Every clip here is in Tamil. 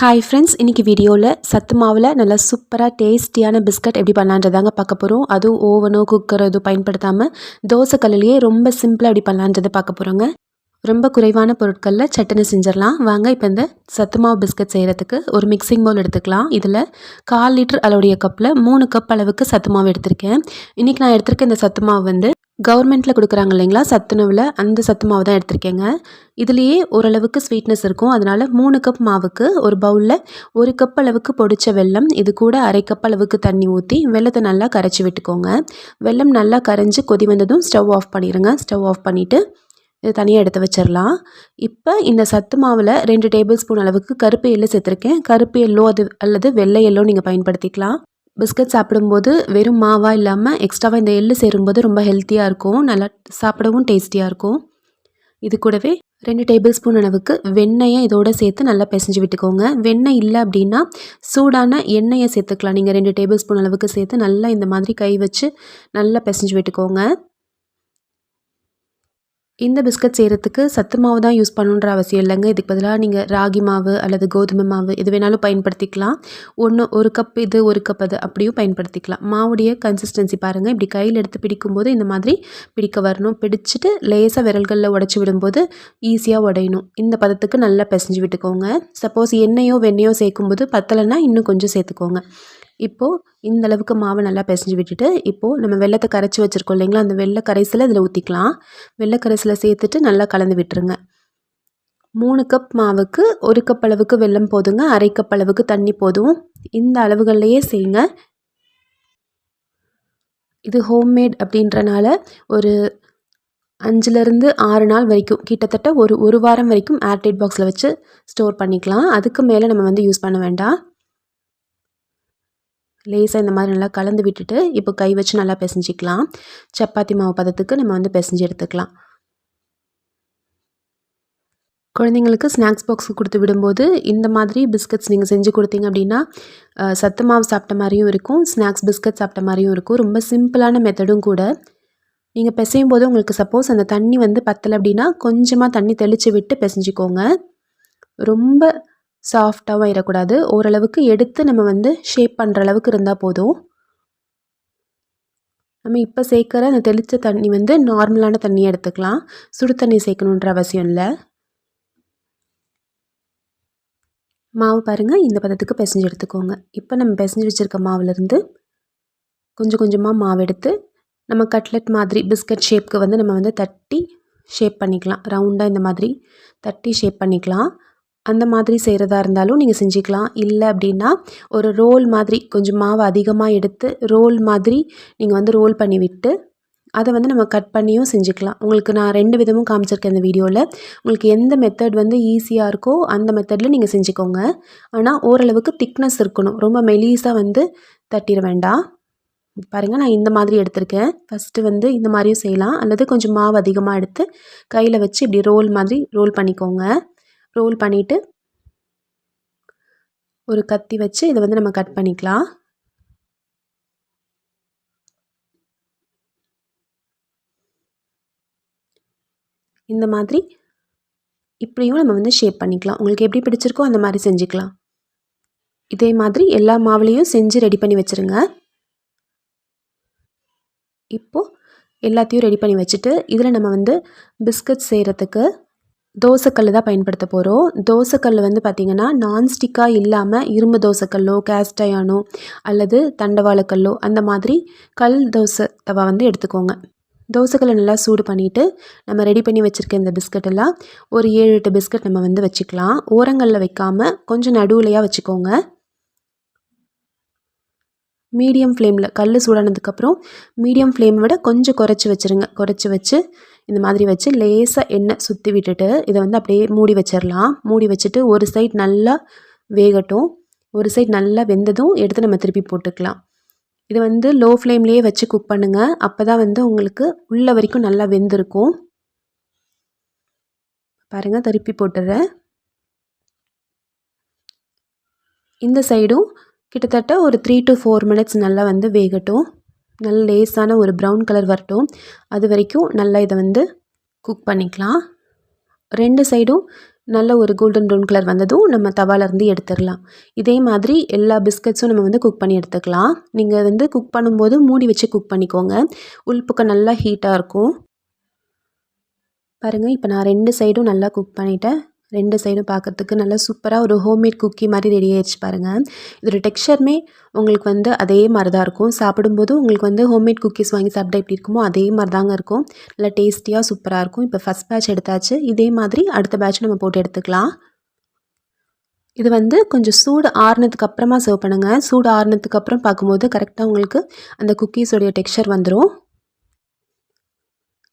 ஹாய் ஃப்ரெண்ட்ஸ், இன்றைக்கி வீடியோவில் சத்து மாவில் நல்லா சூப்பராக டேஸ்டியான பிஸ்கட் எப்படி பண்ணலான்றதாங்க பார்க்க போகிறோம். அதுவும் ஓவனோ குக்கரோ எதுவும் பயன்படுத்தாமல் தோசைக்கல்லையே ரொம்ப சிம்பிளாக எப்படி பண்ணலான்றதை பார்க்க போகிறோங்க. ரொம்ப குறைவான பொருட்களில் சட்டுன்னு செஞ்சிடலாம். வாங்க இப்போ இந்த சத்து மாவு பிஸ்கட் செய்கிறதுக்கு ஒரு மிக்சிங் பவுல் எடுத்துக்கலாம். இதில் 1/4 லிட்டர் அளவுடைய கப்பில் 3 கப் அளவுக்கு சத்து மாவு எடுத்திருக்கேன். இன்றைக்கி நான் எடுத்திருக்க இந்த சத்து மாவு வந்து கவர்மெண்ட்டில் கொடுக்குறாங்க இல்லைங்களா சத்துணவில், அந்த சத்து மாவு தான் எடுத்திருக்கேங்க. இதுலேயே ஓரளவுக்கு ஸ்வீட்னஸ் இருக்கும். அதனால் 3 கப் மாவுக்கு ஒரு பவுலில் 1 கப் அளவுக்கு பொடிச்ச வெல்லம், இது கூட 1/2 கப் அளவுக்கு தண்ணி ஊற்றி வெல்லத்தை நல்லா கரைச்சி விட்டுக்கோங்க. வெல்லம் நல்லா கரைஞ்சி கொதி வந்ததும் ஸ்டவ் ஆஃப் பண்ணிடுங்க. ஸ்டவ் ஆஃப் பண்ணிவிட்டு இது தனியாக எடுத்து வச்சிடலாம். இப்போ இந்த சத்து மாவில் 2 டேபிள் ஸ்பூன் அளவுக்கு கருப்பு எள்ளு சேர்த்துருக்கேன். கருப்பு எள்ளோ அல்லது வெள்ளை எள்ளோ நீங்கள் பயன்படுத்திக்கலாம். பிஸ்கட் சாப்பிடும்போது வெறும் மாவாக இல்லாமல் எக்ஸ்ட்ராவாக இந்த எள்ளு சேரும்போது ரொம்ப ஹெல்த்தியாக இருக்கும். நல்லா சாப்பிடவும் டேஸ்டியாக இருக்கும். இது கூடவே 2 டேபிள் ஸ்பூன் அளவுக்கு வெண்ணெயை இதோடு சேர்த்து நல்லா பிசைஞ்சு விட்டுக்கோங்க. வெண்ணெய் இல்லை அப்படின்னா சூடான எண்ணெயை சேர்த்துக்கலாம். நீங்கள் 2 டேபிள் ஸ்பூன் அளவுக்கு சேர்த்து நல்லா இந்த மாதிரி கை வச்சு நல்லா பிசைஞ்சு விட்டுக்கோங்க. இந்த பிஸ்கட் செய்கிறதுக்கு சத்து மாவு தான் யூஸ் பண்ணணுன்ற அவசியம் இல்லைங்க. இதுக்கு பதிலாக நீங்கள் ராகி மாவு அல்லது கோதுமை மாவு எது வேணாலும் பயன்படுத்திக்கலாம். ஒரு கப் இது 1 கப் அது அப்படியும் பயன்படுத்திக்கலாம். மாவுடைய கன்சிஸ்டன்சி பாருங்கள். இப்படி கையில் எடுத்து பிடிக்கும்போது இந்த மாதிரி பிடிக்க வரணும். பிடிச்சிட்டு லேசாக விரல்களில் உடச்சி விடும்போது ஈஸியாக உடையணும். இந்த பதத்துக்கு நல்லா பிசைஞ்சு விட்டுக்கோங்க. சப்போஸ் எண்ணெயோ வெண்ணெயோ சேர்க்கும்போது பத்தலைன்னா இன்னும் கொஞ்சம் சேர்த்துக்கோங்க. இப்போது இந்த அளவுக்கு மாவை நல்லா பிசைஞ்சு விட்டுட்டு இப்போது நம்ம வெல்லத்தை கரைச்சி வச்சுருக்கோம் இல்லைங்களா, அந்த வெள்ளை கரைசலை இதில் ஊற்றிக்கலாம். வெள்ளை கரைசலை சேர்த்துட்டு நல்லா கலந்து விட்டுருங்க. 3 கப் மாவுக்கு 1 கப் அளவுக்கு வெல்லம் போதுங்க. 1/2 கப் அளவுக்கு தண்ணி போதும். இந்த அளவுகள்லையே செய்யுங்க. இது ஹோம்மேட் அப்படின்றனால ஒரு 5லேருந்து 6 நாள் வரைக்கும், கிட்டத்தட்ட ஒரு வாரம் வரைக்கும் ஏர்டைட் பாக்ஸில் வச்சு ஸ்டோர் பண்ணிக்கலாம். அதுக்கு மேலே நம்ம வந்து யூஸ் பண்ண வேண்டாம். லேசாக இந்த மாதிரி நல்லா கலந்து விட்டுட்டு இப்போ கை வச்சு நல்லா பிசைஞ்சிக்கலாம். சப்பாத்தி மாவு பதத்துக்கு நம்ம வந்து பிசைஞ்சு எடுத்துக்கலாம். குழந்தைங்களுக்கு ஸ்நாக்ஸ் பாக்ஸுக்கு கொடுத்து விடும்போது இந்த மாதிரி பிஸ்கட்ஸ் நீங்கள் செஞ்சு கொடுத்தீங்க அப்படின்னா சத்து மாவு சாப்பிட்ட மாதிரியும் இருக்கும், ஸ்நாக்ஸ் பிஸ்கட் சாப்பிட்ட மாதிரியும் இருக்கும். ரொம்ப சிம்பிளான மெத்தடும் கூட. நீங்கள் பிசையும் போது உங்களுக்கு சப்போஸ் அந்த தண்ணி வந்து பத்தலை அப்படின்னா கொஞ்சமாக தண்ணி தெளித்து விட்டு பிசைஞ்சிக்கோங்க. ரொம்ப சாஃப்டாகவும் ஆயிடக்கூடாது. ஓரளவுக்கு எடுத்து நம்ம வந்து ஷேப் பண்ணுற அளவுக்கு இருந்தால் போதும். நம்ம இப்போ சேர்க்குற அந்த தெளித்த தண்ணி வந்து நார்மலான தண்ணியை எடுத்துக்கலாம். சுடு தண்ணி சேர்க்கணுன்ற அவசியம் இல்லை. மாவு பாருங்கள், இந்த பதத்துக்கு பிசைஞ்சு எடுத்துக்கோங்க. இப்போ நம்ம பிசைஞ்சு வச்சுருக்க மாவுலேருந்து கொஞ்சம் கொஞ்சமாக மாவு எடுத்து நம்ம கட்லெட் மாதிரி பிஸ்கட் ஷேப்க்கு வந்து நம்ம வந்து தட்டி ஷேப் பண்ணிக்கலாம். ரவுண்டாக இந்த மாதிரி தட்டி ஷேப் பண்ணிக்கலாம். அந்த மாதிரி செய்கிறதா இருந்தாலும் நீங்கள் செஞ்சுக்கலாம். இல்லை அப்படின்னா ஒரு ரோல் மாதிரி கொஞ்சம் மாவு அதிகமாக எடுத்து ரோல் மாதிரி நீங்கள் வந்து ரோல் பண்ணி விட்டு அதை வந்து நம்ம கட் பண்ணியும் செஞ்சுக்கலாம். உங்களுக்கு நான் 2 விதமும் காமிச்சிருக்கேன் இந்த வீடியோவில். உங்களுக்கு எந்த மெத்தட் வந்து ஈஸியாக இருக்கோ அந்த மெத்தடில் நீங்கள் செஞ்சுக்கோங்க. ஆனால் ஓரளவுக்கு திக்னஸ் இருக்கணும். ரொம்ப மெலீஸாக வந்து தட்டிட வேண்டாம். பாருங்கள், நான் இந்த மாதிரி எடுத்திருக்கேன். ஃபஸ்ட்டு வந்து இந்த மாதிரியும் செய்யலாம். அல்லது கொஞ்சம் மாவு அதிகமாக எடுத்து கையில் வச்சு இப்படி ரோல் மாதிரி ரோல் பண்ணிக்கோங்க. ரோல் பண்ணிவிட்டு ஒரு கத்தி வச்சு இதை வந்து நம்ம கட் பண்ணிக்கலாம். இந்த மாதிரி இப்படியும் நம்ம வந்து ஷேப் பண்ணிக்கலாம். உங்களுக்கு எப்படி பிடிச்சிருக்கோ அந்த மாதிரி செஞ்சுக்கலாம். இதே மாதிரி எல்லா மாவுலேயும் செஞ்சு ரெடி பண்ணி வச்சுருங்க. இப்போது எல்லாத்தையும் ரெடி பண்ணி வச்சுட்டு இதில் நம்ம வந்து பிஸ்கட் செய்கிறதுக்கு தோசைக்கல் தான் பயன்படுத்த போகிறோம். தோசைக்கல் வந்து பார்த்திங்கன்னா நான்ஸ்டிக்காக இல்லாமல் இரும்பு தோசைக்கல்லோ கேஸ்ட் அயனோ அல்லது தண்டவாளக்கல்லோ அந்த மாதிரி கல் தோசை தவா வந்து எடுத்துக்கோங்க. தோசைக்கல்லை நல்லா சூடு பண்ணிவிட்டு நம்ம ரெடி பண்ணி வச்சுருக்க இந்த பிஸ்கட்டெல்லாம் ஒரு 7-8 பிஸ்கட் நம்ம வந்து வச்சுக்கலாம். ஓரங்களில் வைக்காமல் கொஞ்சம் நடுவுலையாக வச்சுக்கோங்க. மீடியம் ஃப்ளேமில் கல் சூடானதுக்கப்புறம் மீடியம் ஃப்ளேம் விட கொஞ்சம் குறைச்சி வச்சுருங்க. குறைச்சி வச்சு இந்த மாதிரி வச்சு லேசாக எண்ணெய் சுற்றி விட்டுட்டு இதை வந்து அப்படியே மூடி வச்சிடலாம். மூடி வச்சுட்டு ஒரு சைட் நல்லா வேகட்டும். ஒரு சைட் நல்லா வெந்ததும் எடுத்து நம்ம திருப்பி போட்டுக்கலாம். இது வந்து லோ ஃப்ளேம்லேயே வச்சு குக் பண்ணுங்கள். அப்போ தான் வந்து உங்களுக்கு உள்ள வரைக்கும் நல்லா வெந்திருக்கும். பாருங்கள், திருப்பி போட்டுடுறேன். இந்த சைடும் கிட்டத்தட்ட ஒரு 3 to 4 minutes நல்லா வந்து வேகட்டும். நல்ல லேசான ஒரு ப்ரௌன் கலர் வரட்டும். அது வரைக்கும் நல்லா இதை வந்து குக் பண்ணிக்கலாம். 2 சைடும் நல்ல ஒரு கோல்டன் ப்ரௌன் கலர் வந்ததும் நம்ம தவாலேருந்து எடுத்துடலாம். இதே மாதிரி எல்லா பிஸ்கட்ஸும் நம்ம வந்து குக் பண்ணி எடுத்துக்கலாம். நீங்கள் வந்து குக் பண்ணும்போது மூடி வச்சு குக் பண்ணிக்கோங்க. உள்பக்கம் நல்லா ஹீட்டாக இருக்கும். பாருங்கள், இப்போ நான் 2 சைடும் நல்லா குக் பண்ணிட்டேன். 2 சைடும் பார்க்கறதுக்கு நல்லா சூப்பராக ஒரு ஹோம்மேட் குக்கி மாதிரி ரெடி ஆயிடுச்சு பாருங்கள். இதோட டெக்ஸ்சருமே உங்களுக்கு வந்து அதே மாதிரி தான் இருக்கும். சாப்பிடும்போது உங்களுக்கு வந்து ஹோம்மேட் குக்கீஸ் வாங்கி சாப்பிட்டா எப்படி இருக்குமோ அதே மாதிரி தாங்க இருக்கும். நல்லா டேஸ்டியாக சூப்பராக இருக்கும். இப்போ ஃபஸ்ட் பேட்ச் எடுத்தாச்சு. இதே மாதிரி அடுத்த பேட்ச் நம்ம போட்டு எடுத்துக்கலாம். இது வந்து கொஞ்சம் சூடு ஆறுனதுக்கு அப்புறமா சர்வ் பண்ணுங்கள். சூடு ஆறுனதுக்கு அப்புறம் பார்க்கும்போது கரெக்டாக உங்களுக்கு அந்த குக்கீஸோடைய டெக்ஸ்சர் வந்துடும்.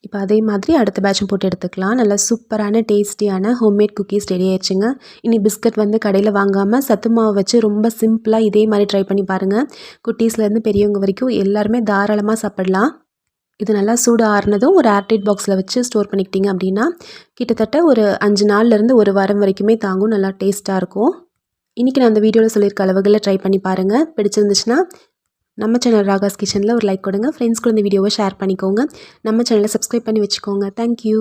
இப்போ அதே மாதிரி அடுத்த பேட்சும் போட்டு எடுத்துக்கலாம். நல்லா சூப்பரான டேஸ்டியான ஹோம்மேட் குக்கீஸ் ரெடி ஆயிடுச்சுங்க. இனி பிஸ்கட் வந்து கடையில் வாங்காமல் சத்து மாவு வச்சு ரொம்ப சிம்பிளாக இதே மாதிரி ட்ரை பண்ணி பாருங்கள். குட்டீஸ்லேருந்து பெரியவங்க வரைக்கும் எல்லாருமே தாராளமாக சாப்பிடலாம். இது நல்லா சூடு ஆறுனதும் ஒரு ஏர்டைட் பாக்ஸில் வச்சு ஸ்டோர் பண்ணிக்கிட்டிங்க அப்படின்னா கிட்டத்தட்ட ஒரு 5 நாள்லேருந்து 1 வாரம் வரைக்குமே தாங்கும். நல்லா டேஸ்ட்டாக இருக்கும். இன்றைக்கி நான் அந்த வீடியோவில் சொல்லியிருக்க அளவுகளில் ட்ரை பண்ணி பாருங்கள். பிடிச்சிருந்துச்சுன்னா நம்ம சேனல் ராகாஸ் கிச்சனில் ஒரு லைக் கொடுங்க. ஃப்ரெண்ட்ஸ் கூட இந்த வீடியோவை ஷேர் பண்ணிக்கோங்க. நம்ம சேனலை சப்ஸ்கிரைப் பண்ணி வச்சுக்கோங்க. தேங்க்யூ.